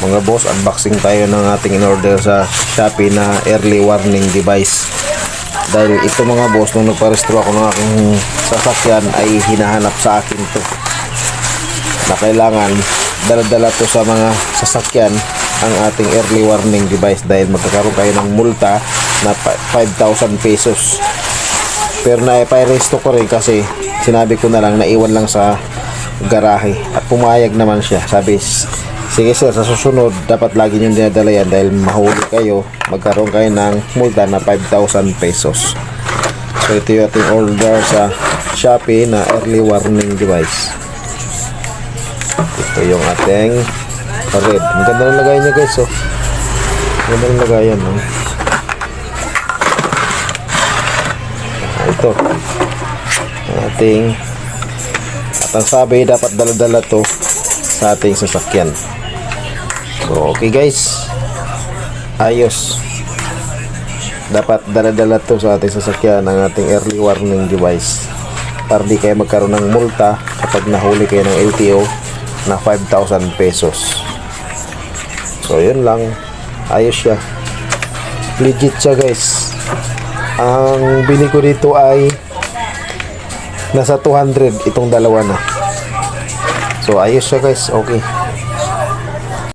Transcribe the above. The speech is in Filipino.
Mga boss, unboxing tayo ng ating in-order sa Shopee na early warning device. Dahil ito mga boss, nung nagparehistro ako ng aking sasakyan ay hinahanap sa akin to. Na kailangan dala-dala to sa mga sasakyan ang ating early warning device dahil magkakaroon kayo ng multa na 5,000 pesos. Pero na-resto ko rin kasi sinabi ko na lang, naiwan lang sa garahe at pumayag naman siya. Sabi, sige sir, sa susunod dapat lagi nyo dinadala yan dahil mahuli kayo, magkaroon kayo ng multa na 5,000 pesos. So ito yung ating order sa Shopee na early warning device. Ito yung ating red. Ang ganda ng lagayan niya guys. Ang ganda ng lagayan. Ito ang ating, at ang sabi dapat dala-dala to sa ating sasakyan. So okay guys, ayos, dapat dala-dala to sa ating sasakyan ang ating early warning device para di kayo magkaroon ng multa kapag nahuli kayo ng LTO na 5,000 pesos. So yun lang, ayos siya, legit siya guys. Ang bili ko dito ay nasa 200 itong dalawa na. So ayos siya guys, okay.